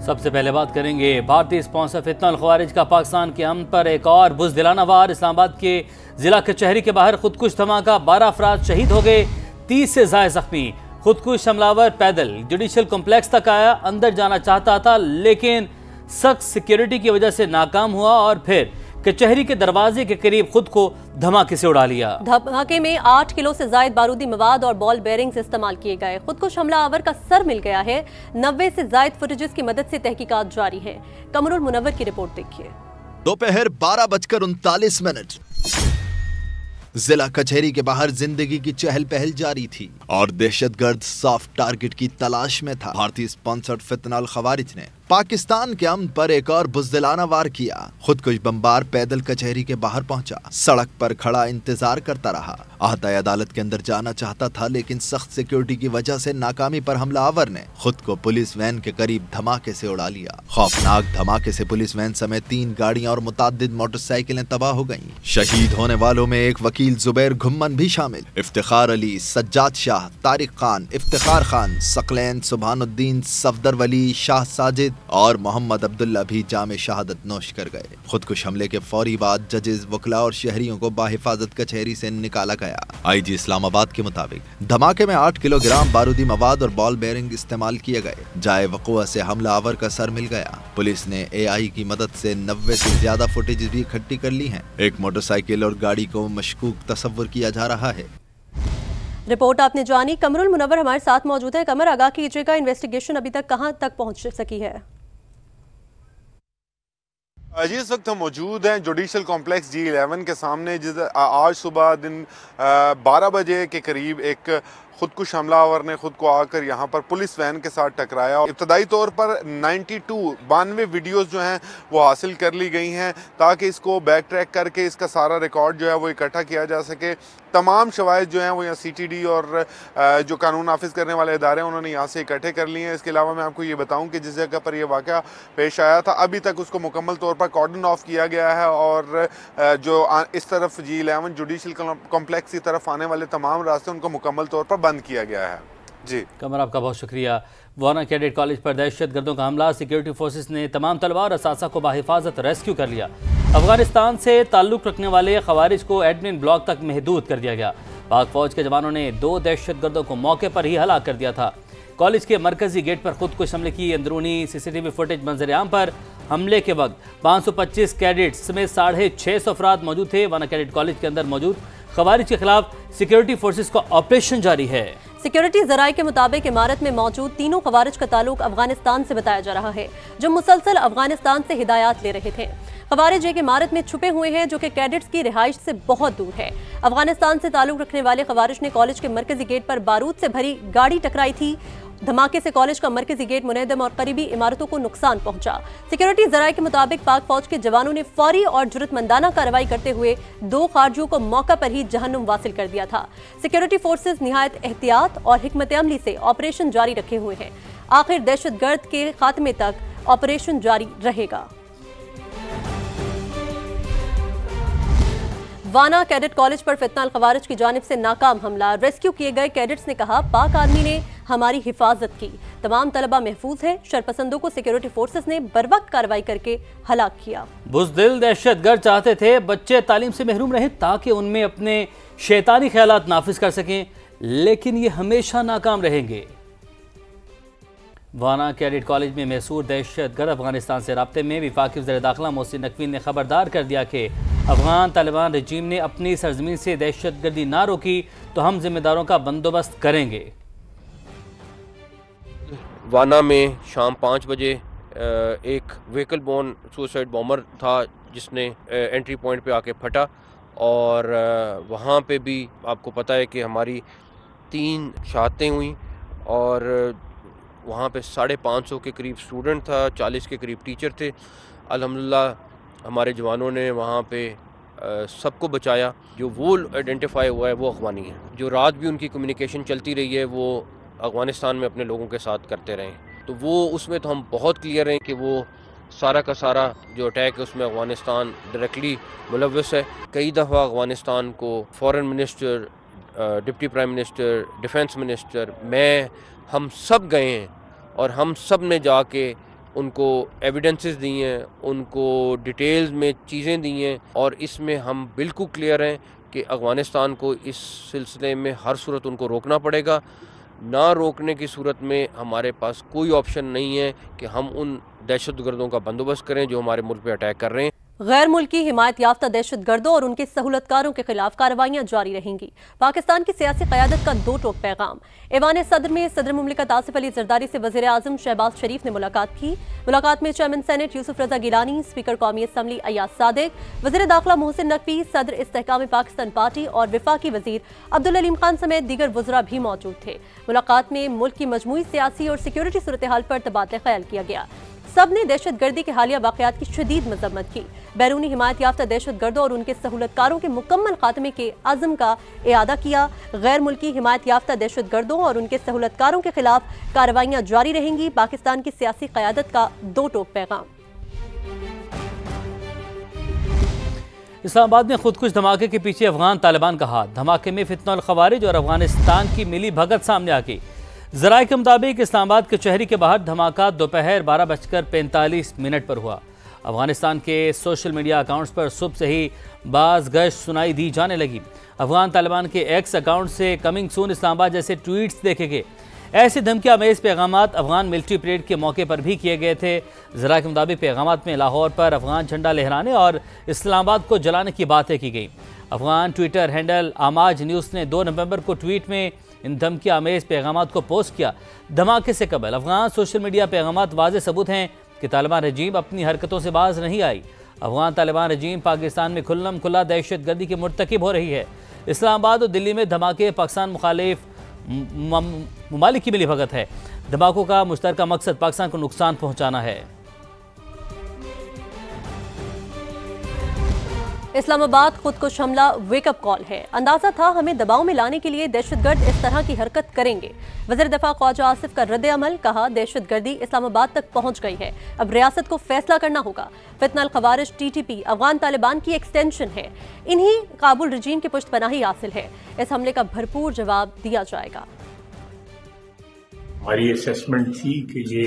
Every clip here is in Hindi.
सबसे पहले बात करेंगे भारतीय स्पॉन्सर फितनल खवारिज का पाकिस्तान के अमन पर एक और बुज़दिलाना वार। इस्लामाबाद के जिला कचहरी के बाहर खुदकुश धमाका, 12 अफराद शहीद हो गए, 30 से ज़ायद जख्मी। खुदकुश हमलावर पैदल जुडिशल कॉम्प्लेक्स तक आया, अंदर जाना चाहता था लेकिन सख्त सिक्योरिटी की वजह से नाकाम हुआ और फिर कचहरी के दरवाजे के करीब खुद को धमाके से उड़ा लिया। धमाके में 8 किलो से ज्यादा बारूदी मवाद और बॉल बेरिंग्स इस्तेमाल किए गए। खुदकुश हमलावर का सर मिल गया है। 90 से ज्यादा फुटेजेस की मदद से तहकीकात जारी है। कमरुल मुनव्वर की रिपोर्ट देखिए। दोपहर 12:39 जिला कचहरी के बाहर जिंदगी की चहल पहल जारी थी और दहशतगर्द सॉफ्ट टारगेट की तलाश में था। भारतीय स्पॉन्सर्ड फितनल खवारिज ने पाकिस्तान के अमन पर एक और बुज़दिलाना वार किया। खुदकुश बमबार पैदल कचहरी के बाहर पहुंचा, सड़क पर खड़ा इंतजार करता रहा। आहताए अदालत के अंदर जाना चाहता था लेकिन सख्त सिक्योरिटी की वजह से नाकामी पर हमलावर ने खुद को पुलिस वैन के करीब धमाके से उड़ा लिया। खौफनाक धमाके से पुलिस वैन समेत 3 गाड़ियां और मुताद्दिद मोटरसाइकिलें तबाह हो गईं। शहीद होने वालों में एक वकील जुबैर घुम्मन भी शामिल। इफ्तिखार अली, सज्जाद शाह, तारिक खान, इफ्तिखार खान, सकलैन, सुभानुद्दीन, सफदर वली, शाह साजिद और मोहम्मद अब्दुल्ला भी जामे शहादत नोश कर गए। खुदकुश हमले के फौरी बाद जजेस, वकला और शहरियों को बाहिफाजत कचहरी से निकाला गया। आईजी इस्लामाबाद के मुताबिक धमाके में 8 किलोग्राम बारूदी मवाद और बॉल बेरिंग इस्तेमाल किए गए। जाए वक़ुआ से हमलावर का सर मिल गया। पुलिस ने AI की मदद से 90 से ज्यादा फुटेज भी इकट्ठी कर ली हैं। एक मोटरसाइकिल और गाड़ी को मशकूक तस्वर किया जा रहा है। रिपोर्ट आपने जानी। कमरुल मुनव्वर हमारे साथ मौजूद है। कमर, आगाह कीजिएगा, इन्वेस्टिगेशन अभी तक कहां तक पहुंच सकी है? जी, इस वक्त हम मौजूद हैं जुडिशल कॉम्प्लेक्स G11 के सामने। आज सुबह दिन 12 बजे के करीब एक खुदकुश हमलावर ने खुद को आकर यहाँ पर पुलिस वैन के साथ टकराया। इब्तदाई तौर पर 92 वीडियोस जो हैं वो हासिल कर ली गई हैं ताकि इसको बैक ट्रैक करके इसका सारा रिकॉर्ड जो है वो इकट्ठा किया जा सके। तमाम शवाहिद जो हैं वो यहाँ CTD और जो कानून नाफिज करने वाले इदारे हैं उन्होंने यहाँ से इकट्ठे कर लिए हैं। इसके अलावा मैं आपको ये बताऊँ कि जिस जगह पर यह वाक़या पेश आया था अभी तक उसको मुकम्मल तौर पर कॉर्डन ऑफ किया गया है और जो इस तरफ G11 जुडिशल कॉम्प्लेक्स की तरफ आने वाले तमाम रास्ते उनको मुकम्मल तौर पर बंद किया गया है। जी कमर, आपका बहुत शुक्रिया। वाना कैडेट कॉलेज पर दहशतगर्दों का हमला, सिक्योरिटी फोर्सेस ने तमाम तलबा और असातिज़ा को बाहिफाजत रेस्क्यू कर लिया। अफगानिस्तान से ताल्लुक़ रखने वाले खवारिज को एडमिन ब्लॉक तक महदूद कर दिया गया। पाक फौज के जवानों ने 2 दहशतगर्दों को मौके पर ही हलाक कर दिया था। कॉलेज के मरकजी गेट पर खुदकुश हमले की अंदरूनी CCTV फुटेज मंजर-ए-आम पर। हमले के वक्त 525 कैडेट्स समेत 650 अफराद मौजूद थे। वाना कैडेट कॉलेज के अंदर मौजूद खवारिज के खिलाफ सिक्योरिटी फोर्सेस का ऑपरेशन जारी है। सिक्योरिटी जराये के मुताबिक इमारत में मौजूद तीनों खवारिज का ताल्लुक अफगानिस्तान से बताया जा रहा है, जो मुसलसल अफगानिस्तान से हिदायत ले रहे थे। खवारिज एक इमारत में छुपे हुए हैं जो कि कैडेट्स की रिहाइश से बहुत दूर है। अफगानिस्तान से ताल्लुक रखने वाले खवारिज ने कॉलेज के मरकजी गेट पर बारूद से भरी गाड़ी टकराई थी। धमाके से कॉलेज का मरकजी गेट मुनहदम और करीबी इमारतों को नुकसान पहुंचा। सिक्योरिटी जराये के मुताबिक पाक फौज के जवानों ने फौरी और जुर्रतमंदाना कार्रवाई करते हुए 2 खारजियों को मौका पर ही जहन्नुम वासिल कर दिया था। सिक्योरिटी फोर्सेस निहायत एहतियात और हिकमत अमली से ऑपरेशन जारी रखे हुए हैं। आखिर दहशतगर्द के खात्मे तक ऑपरेशन जारी रहेगा। वाना कैडेट कॉलेज पर फितनल खवारिज की जानिब से नाकाम हमला। रेस्क्यू किए गए कैडेट्स ने कहा, पाक आर्मी ने हमारी हिफाजत की, तमाम तलबा महफूज हैं। शरपसंदों को सिक्योरिटी फोर्सेस ने बरवक्त कार्रवाई करके हलाक किया। बुज़दिल दहशतगर्द चाहते थे बच्चे तालीम से महरूम रहे ताकि उनमें अपने शैतानी ख्यालात नाफिज कर सकें, लेकिन ये हमेशा नाकाम रहेंगे। वाना कैडेट कॉलेज में मैसूर दहशतगर्द अफगानिस्तान से राब्ते में। वफाकी वज़ीर दाखिला मोहसिन नकवी ने खबरदार कर दिया कि अफगान तालिबान रजीम ने अपनी सरजमीन से दहशतगर्दी ना रोकी तो हम जिम्मेदारों का बंदोबस्त करेंगे। वाना में शाम 5 बजे एक व्हीकल बोर्न सुसाइड बॉम्बर था जिसने एंट्री पॉइंट पे आके फटा और वहाँ पे भी आपको पता है कि हमारी 3 शहादतें हुई और वहाँ पे 550 के करीब स्टूडेंट था, 40 के करीब टीचर थे। अल्हम्दुलिल्लाह हमारे जवानों ने वहाँ पे सबको बचाया। जो वो आइडेंटिफाई हुआ है वो अफगानी है। जो रात भी उनकी कम्युनिकेशन चलती रही है वो अफगानिस्तान में अपने लोगों के साथ करते रहे, तो वो उसमें तो हम बहुत क्लियर हैं कि वो सारा का सारा जो अटैक है उसमें अफगानिस्तान डायरेक्टली मुलव्वस है। कई दफ़ा अफगानिस्तान को foreign minister, deputy prime minister, defence minister, मैं, हम सब गए हैं और हम सब ने जाके उनको एविडेंसेस दी हैं, उनको डिटेल्स में चीज़ें दी हैं, और इसमें हम बिल्कुल क्लियर हैं कि अफ़गानिस्तान को इस सिलसिले में हर सूरत उनको रोकना पड़ेगा। ना रोकने की सूरत में हमारे पास कोई ऑप्शन नहीं है कि हम उन दहशतगर्दों का बंदोबस्त करें जो हमारे मुल्क पे अटैक कर रहे हैं। गैर मुल्की हिमायत याफ्ता दहशतगर्दों और उनके सहूलतकारों के खिलाफ कार्रवाइयां जारी रहेंगी। पाकिस्तान की सियासी क़यादत का दो टोक पैगाम। ऐवान सदर में सदर मुमलिकत आसिफ अली जरदारी से वज़ीर आज़म शहबाज शरीफ ने मुलाकात की। मुलाकात में चेयरमैन सेनेट यूसुफ रजा गिलानी, स्पीकर कौमी असम्बली अयाज सादिक, वज़ीर दाखिला मोहसिन नकवी, सदर इस्तेहकाम पाकिस्तान पार्टी और वफाकी वज़ीर अब्दुल अलीम खान समेत दीगर वज़रा भी मौजूद थे। मुलाकात में मुल्क की मजमूई सियासी और सिक्योरिटी सूरत हाल पर तबादला ख्याल किया गया। सब ने दहशतगर्दी के हालिया वाक़यात की शदीद मजम्मत की। बैरूनी हिमायत याफ्ता दहशतगर्दों और उनके सहूलतकारों के मुकम्मल खात्मे के अज़्म का इआदा किया। गैर मुल्की हिमायत याफ्ता दहशतगर्दों और उनके सहूलतकारों के खिलाफ कार्रवाइयां जारी रहेंगी। पाकिस्तान की सियासी क़यादत का दो टोक पैगाम। इस्लामाबाद में खुदकुश धमाके के पीछे अफगान तालिबान का हाथ। धमाके में फितनल खवारिज और अफगानिस्तान की मिली भगत सामने आ गई। ज़राए के मुताबिक इस्लामाबाद कचहरी के बाहर धमाका दोपहर 12:45 पर हुआ। अफगानिस्तान के सोशल मीडिया अकाउंट्स पर सुबह से ही बाज़ गश्त सुनाई दी जाने लगी। अफगान तालिबान के एक्स अकाउंट से कमिंग सून इस्लामाबाद जैसे ट्वीट्स देखे गए। ऐसे धमकी आमेज पैगामात अफगान मिलिट्री परेड के मौके पर भी किए गए थे। ज़राए के मुताबिक पैगामात में लाहौर पर अफगान झंडा लहराने और इस्लामाबाद को जलाने की बातें की गई। अफगान ट्विटर हैंडल आमाज न्यूज़ ने 2 नवंबर को ट्वीट में इन धमकी आमेज पैगामात को पोस्ट किया। धमाके से कबल अफगान सोशल मीडिया पैगामात वाज़े सबूत हैं कि तालिबान रजीम अपनी हरकतों से बाज नहीं आई। अफगान तालिबान रजीम पाकिस्तान में खुल्लम खुल्ला दहशतगर्दी की मुर्तकिब हो रही है। इस्लामाबाद और दिल्ली में धमाके पाकिस्तान मुखालिफ ममालिक की मिली भगत है। धमाकों का मुश्तरका मकसद पाकिस्तान को नुकसान पहुंचाना है। इस्लामाबाद खुदकुश हमला वेकअप कॉल है। अंदाजा था हमें दबाव में लाने के लिए दहशतगर्द इस तरह की हरकत करेंगे। वज़ीर दफ़ा ख्वाजा आसिफ का रद्द अमल, कहा दहशतगर्दी इस्लामाबाद तक पहुंच गई है, अब रियासत को फैसला करना होगा। फितनल खवारिज TTP अफगान तालिबान की एक्सटेंशन है, इन्हीं काबुल रजीम की पुश्तपनाही हासिल है। इस हमले का भरपूर जवाब दिया जाएगा। हमारी असेसमेंट थी कि ये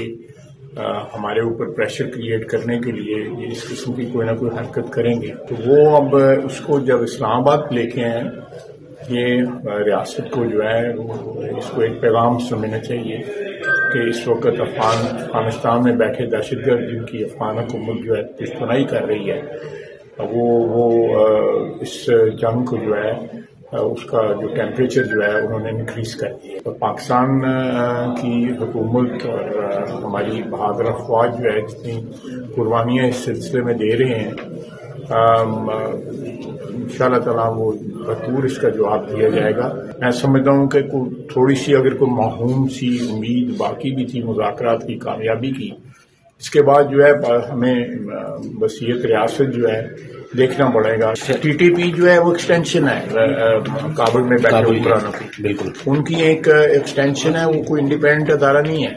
हमारे ऊपर प्रेशर क्रिएट करने के लिए ये इस किस्म की कोई ना कोई हरकत करेंगे, तो वो अब उसको जब इस्लामाबाद लेके आए, ये रियासत को जो है इसको एक पैगाम समझना चाहिए कि इस वक्त अफगानिस्तान में बैठे दहशतगर्द जिनकी अफगान हुकूमत जो है पुश्तनाई कर रही है, वो इस जंग को जो है उसका जो टेम्परेचर जो है उन्होंने इंक्रीज कर दिया। तो पाकिस्तान की हुकूमत और हमारी बहादुर अफवाज जो है जितनी कुर्बानियाँ इस सिलसिले में दे रहे हैं, इंशाअल्लाह ताला वो भरपूर इसका जवाब दिया जाएगा। मैं समझता हूँ कि थोड़ी सी अगर कोई माहूम सी उम्मीद बाकी भी थी मुज़ाकरात की कामयाबी की, इसके बाद जो है हमें वसीयत रियासत जो है देखना पड़ेगा। TTP जो है वो एक्सटेंशन है काबुल में बैठे हुए, बिल्कुल उनकी एक एक्सटेंशन है, वो कोई इंडिपेंडेंट अदारा नहीं है।